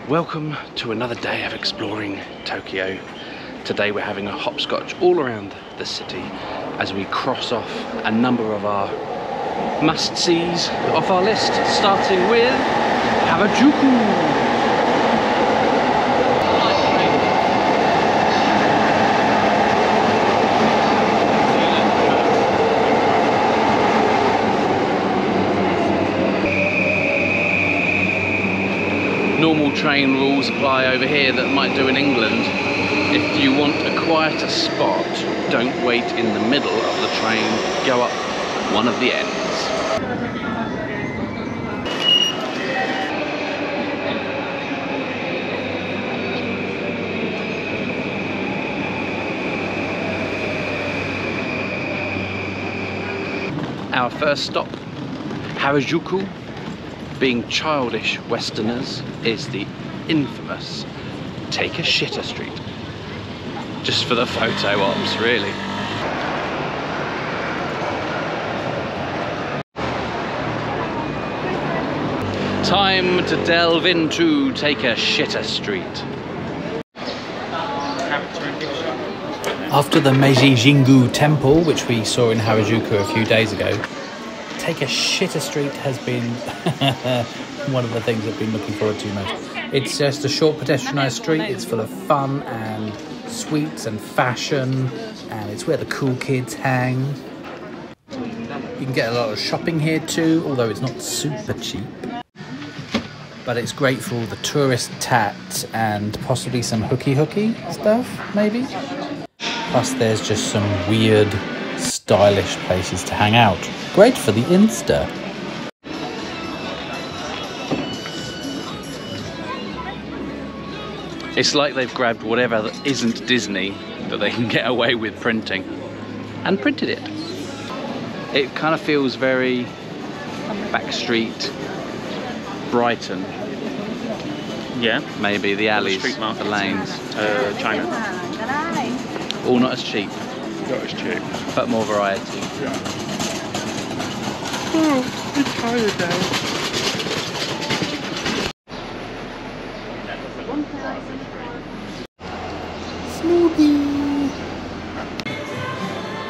Welcome to another day of exploring Tokyo. Today we're having a hopscotch all around the city as we cross off a number of our must-sees off our list, starting with Harajuku. Normal train rules apply over here that might do in England. If you want a quieter spot, don't wait in the middle of the train, go up one of the ends. Our first stop, Harajuku. Being childish Westerners, is the infamous Takeashita Street. Just for the photo ops, really. Time to delve into Takeashita Street. After the Meiji Jingu Temple, which we saw in Harajuku a few days ago, Takeashita Street has been one of the things I've been looking forward to most. It's just a short pedestrianised street. It's full of fun and sweets and fashion, and it's where the cool kids hang. You can get a lot of shopping here too, although it's not super cheap. But it's great for all the tourist tat and possibly some hooky stuff, maybe. Plus there's just some weird, stylish places to hang out. Great for the Insta. It's like they've grabbed whatever that isn't Disney that they can get away with printing and printed it. It kind of feels very Backstreet, Brighton. Yeah. Maybe the alleys, Street markets. the lanes. China. All not as cheap, Not as cheap. but more variety. Yeah. Oh, I'm tired now. Snoopy!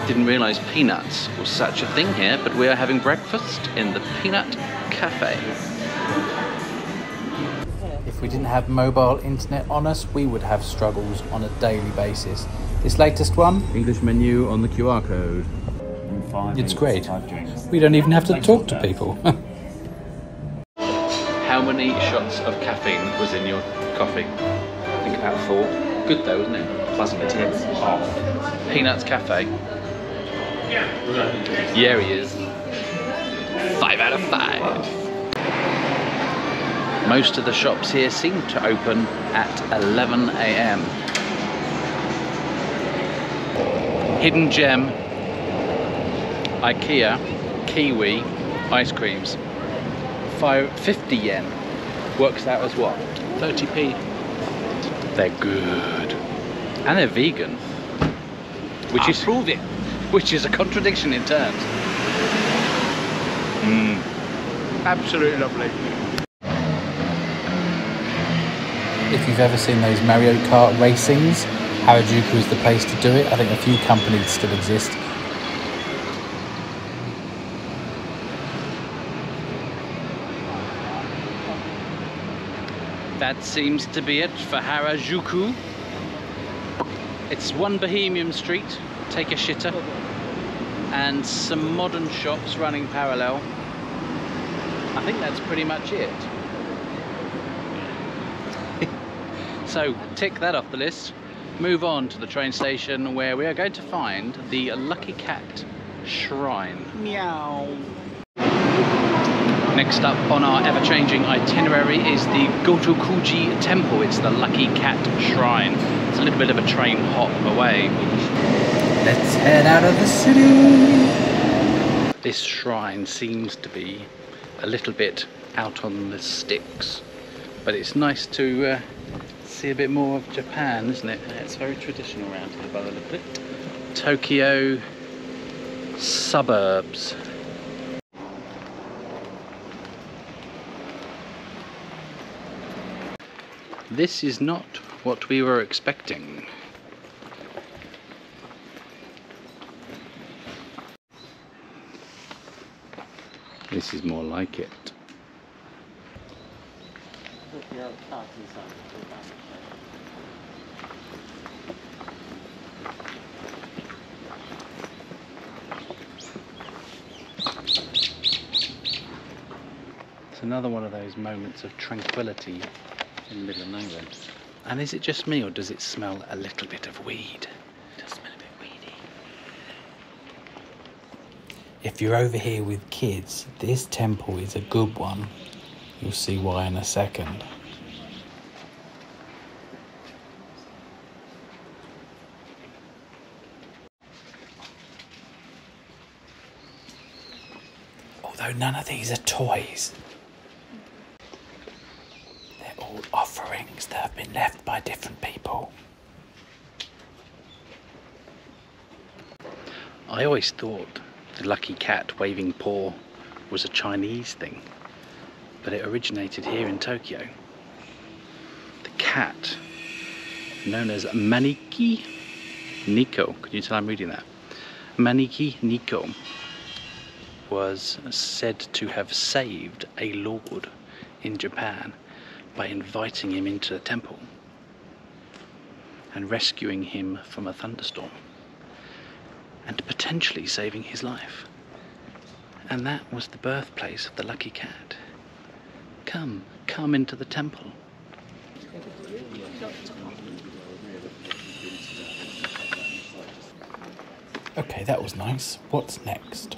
Didn't realise peanuts was such a thing here, but we are having breakfast in the Peanut Cafe. If we didn't have mobile internet on us, we would have struggles on a daily basis. This latest one, English menu on the QR code. it's great. We don't even have to talk to people. How many shots of caffeine was in your coffee? I think about 4. Good though, isn't it? Pleasant. It is. Oh. Peanuts Cafe. Yeah, he is. 5 out of 5. Most of the shops here seem to open at 11 AM. Hidden gem, IKEA, Kiwi, ice creams. 50 yen. Works out as what? 30p. They're good. And they're vegan. Which is a contradiction in terms. Absolutely lovely. If you've ever seen those Mario Kart racings, Harajuku is the place to do it. I think a few companies still exist. That seems to be it for Harajuku. It's one Bohemian street, Takeashita, and some modern shops running parallel. I think that's pretty much it. So tick that off the list. Move on to the train station where we are going to find the Lucky Cat Shrine. Meow. Next up on our ever-changing itinerary is the Gotokuji Temple. It's the Lucky Cat Shrine. It's a little bit of a train hop away. Let's head out of the city. This shrine seems to be a little bit out on the sticks, but it's nice to see a bit more of Japan, isn't it? Yeah, it's very traditional around here by the look of it. Tokyo suburbs. This is not what we were expecting. This is more like it. It's another one of those moments of tranquility in the middle of nowhere. And is it just me, or does it smell a little bit of weed? It does smell a bit weedy. If you're over here with kids, this temple is a good one. You'll see why in a second. Although none of these are toys. They're all offerings that have been left by different people. I always thought the lucky cat waving paw was a Chinese thing, but it originated here in Tokyo. The cat, known as Maneki Nico, can you tell I'm reading that? Maneki Nico was said to have saved a lord in Japan by inviting him into the temple and rescuing him from a thunderstorm and potentially saving his life. And that was the birthplace of the lucky cat. Come into the temple. Okay, that was nice. What's next?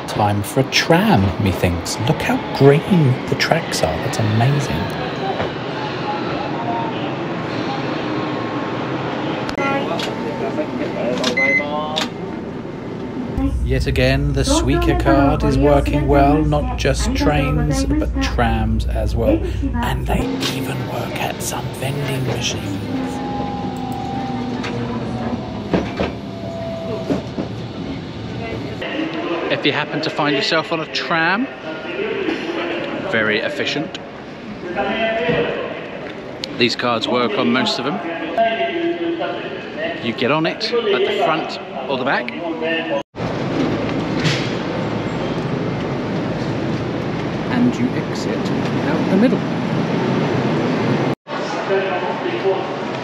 Time for a tram, methinks. Look how green the tracks are. That's amazing. Yet again, the Suica card is working well. Not just trains, but trams as well. And they even work at some vending machines. If you happen to find yourself on a tram, very efficient. These cards work on most of them. You get on it at the front or the back. And you exit out the middle.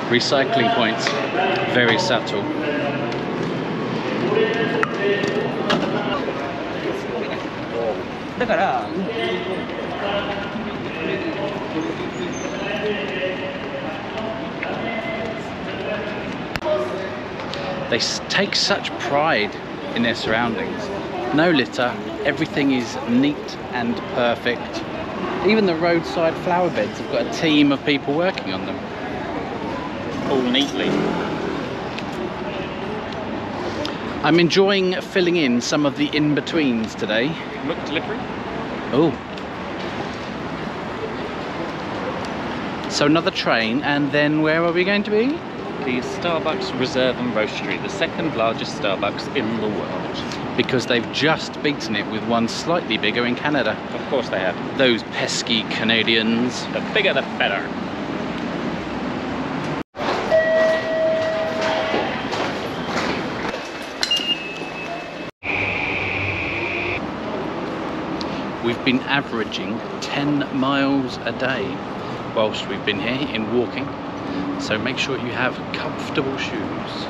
Recycling points, very subtle. They take such pride in their surroundings. No litter, everything is neat and perfect. Even the roadside flower beds have got a team of people working on them. All neatly. I'm enjoying filling in some of the in-betweens today. Look, delivery. Oh. So another train, and then where are we going to be? The Starbucks Reserve and Roastery, the second largest Starbucks in the world. Because they've just beaten it with one slightly bigger in Canada. Of course they have. Those pesky Canadians. The bigger the better. We've been averaging 10 miles a day whilst we've been here in walking. So make sure you have comfortable shoes.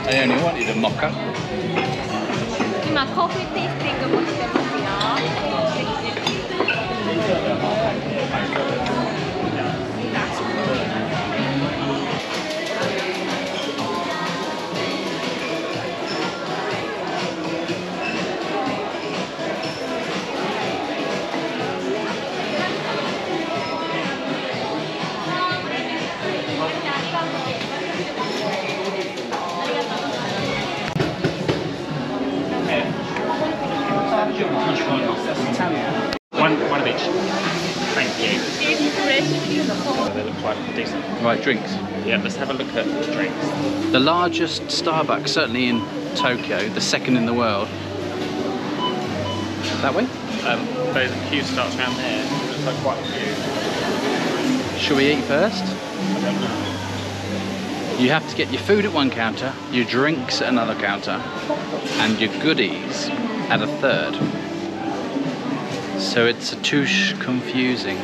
I only wanted a mocha. 今コーヒーテイスティングもしてますOne of each. Thank you. They look quite decent. Right, drinks. Yeah, let's have a look at drinks. The largest Starbucks, certainly in Tokyo, the second in the world. That way? There's a queue starts around there. Looks like quite a few. Should we eat first? I don't know. You have to get your food at one counter, your drinks at another counter, and your goodies at a third. So it's a touche confusing.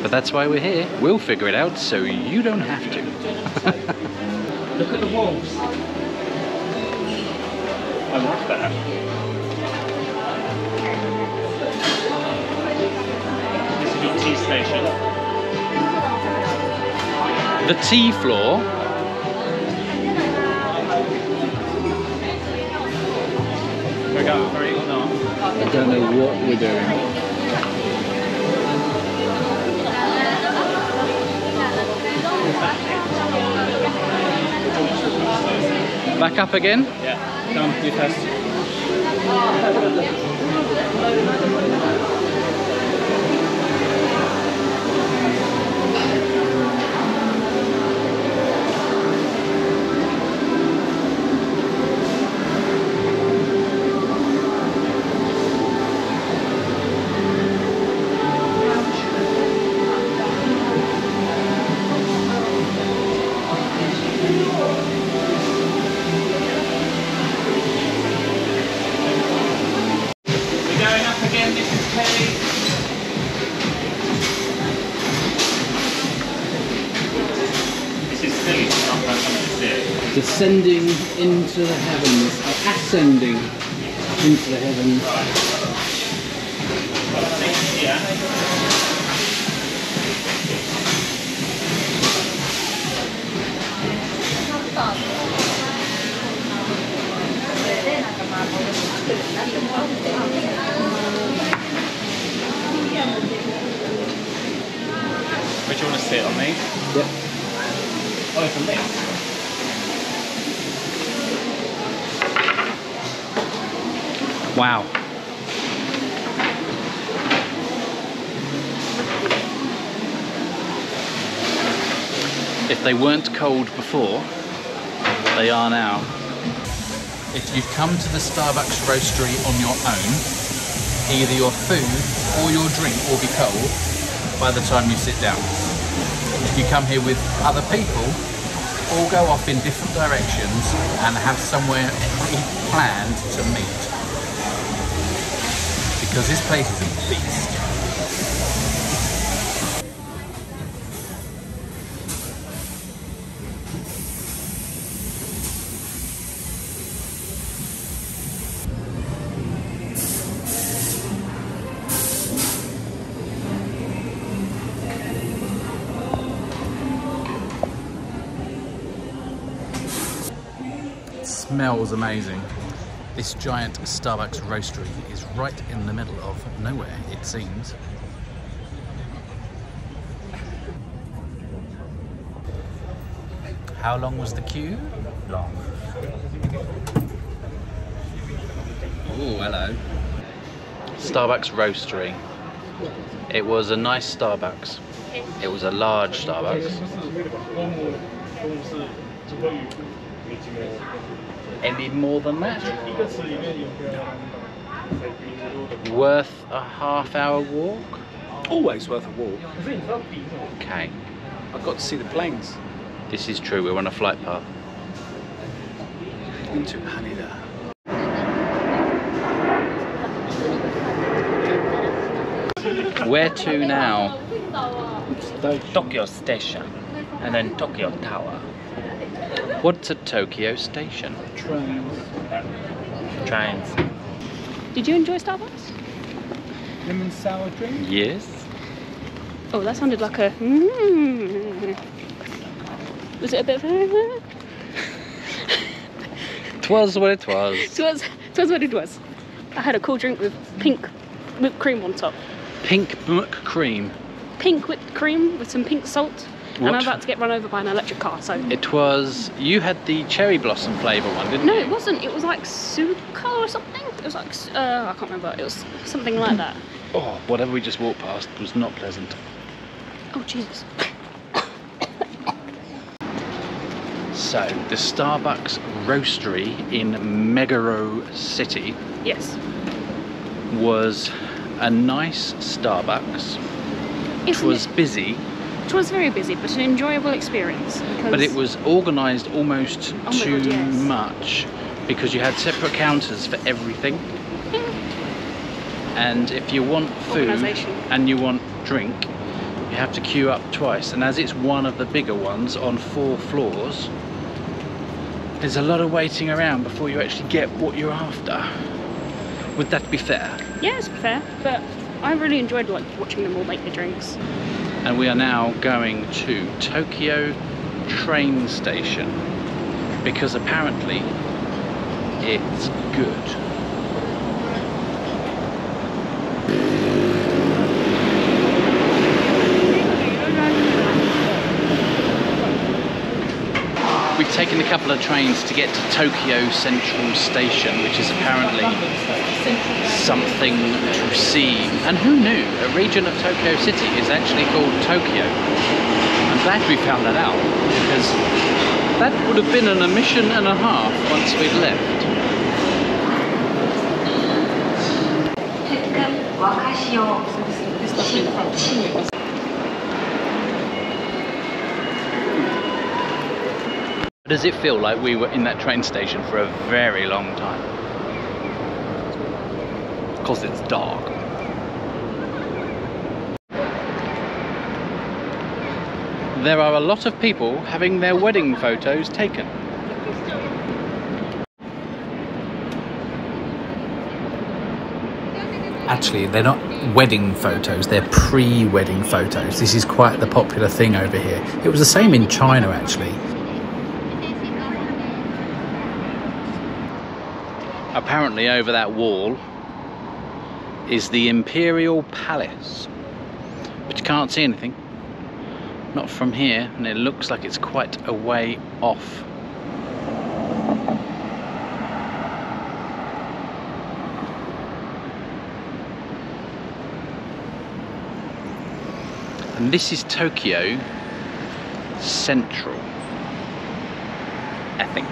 But that's why we're here. We'll figure it out so you don't have to. Look at the walls. I love that. This is your tea station. The tea floor. We're going for it or not? I don't know what we're doing. Back up again? Yeah. Come on, you first. Descending into the heavens, ascending into the heavens. Where do you want to sit, on me? Yep. Oh, it's on this. Wow. If they weren't cold before, they are now. If you've come to the Starbucks Roastery on your own, either your food or your drink will be cold by the time you sit down. If you come here with other people, all go off in different directions and have somewhere pre-planned to meet. Because this place is a beast. It smells amazing. This giant Starbucks Roastery is right in the middle of nowhere, it seems. How long was the queue? Long. Oh, hello. Starbucks Roastery. It was a nice Starbucks. It was a large Starbucks. Any more than that? Worth a half-hour walk? Always worth a walk. Okay, I've got to see the planes. this is true. We're on a flight path. Into Haneda. Where to now? Tokyo Station and then Tokyo Tower. What's at Tokyo Station? Trains. Did you enjoy Starbucks? Lemon sour drink? Yes. Oh, that sounded like a. Was it a bit of? Twas what it was. Twas what it was. I had a cool drink with pink whipped cream on top. Pink milk cream. Pink whipped cream with some pink salt. And What? I'm about to get run over by an electric car, so... It was... You had the cherry blossom flavour one, didn't No, you? it wasn't. It was like Suica or something. It was like... I can't remember. It was something like that. Oh, whatever we just walked past was not pleasant. Oh, Jesus. So, the Starbucks Roastery in Meguro City Yes. was a nice Starbucks. It Isn't was busy, It was very busy, but an enjoyable experience. but it was organised almost Oh my too God, yes. much because you had separate counters for everything. And if you want food Organisation. and you want drink, you have to queue up twice. And as it's one of the bigger ones on 4 floors, there's a lot of waiting around before you actually get what you're after. Would that be fair? Yeah, it's fair, but I really enjoyed like watching them all make the drinks. And we are now going to Tokyo train station because apparently it's good. We've taken a couple of trains to get to Tokyo Central Station, which is apparently something to see. And who knew? A region of Tokyo City is actually called Tokyo. I'm glad we found that out, because that would have been an omission and a half once we'd left. Does it feel like we were in that train station for a very long time? Because it's dark. There are a lot of people having their wedding photos taken. Actually, they're not wedding photos, they're pre-wedding photos. This is quite the popular thing over here. It was the same in China, actually. Apparently over that wall is the Imperial Palace, but you can't see anything. Not from here, and it looks like it's quite a way off. And this is Tokyo Central, I think.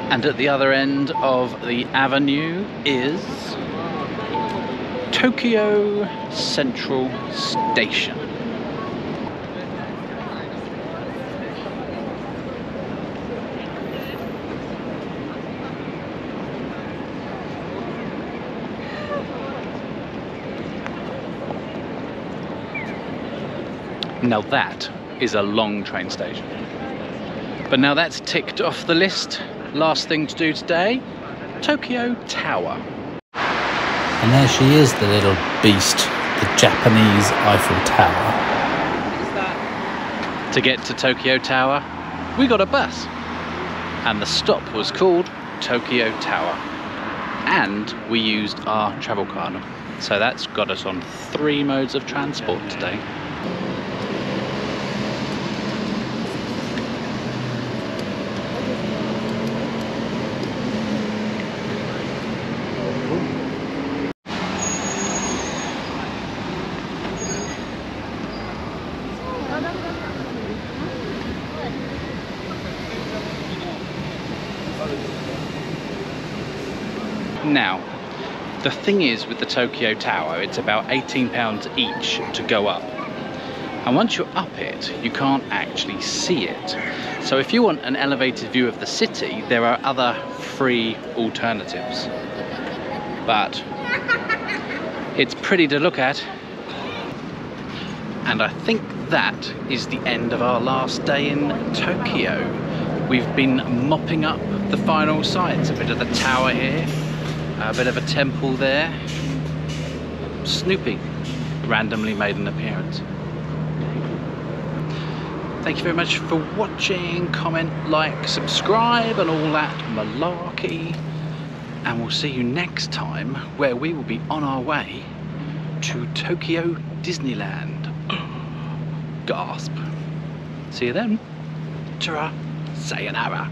And at the other end of the avenue is Tokyo Central Station. Now that is a long train station. But now that's ticked off the list. Last thing to do today, Tokyo Tower. And there she is, the little beast, the Japanese Eiffel Tower. To get to Tokyo Tower, we got a bus. And the stop was called Tokyo Tower. And we used our travel card. So that's got us on 3 modes of transport today. Now, the thing is with the Tokyo Tower, it's about £18 each to go up. And once you're up it, you can't actually see it. So if you want an elevated view of the city, there are other free alternatives. But it's pretty to look at. And I think that is the end of our last day in Tokyo. We've been mopping up the final sights, a bit of the tower here, a bit of a temple there. Snoopy randomly made an appearance. Thank you very much for watching. Comment, like, subscribe and all that malarkey. And we'll see you next time, where we will be on our way to Tokyo Disneyland. Gasp. See you then. Ta-ra. Sayonara.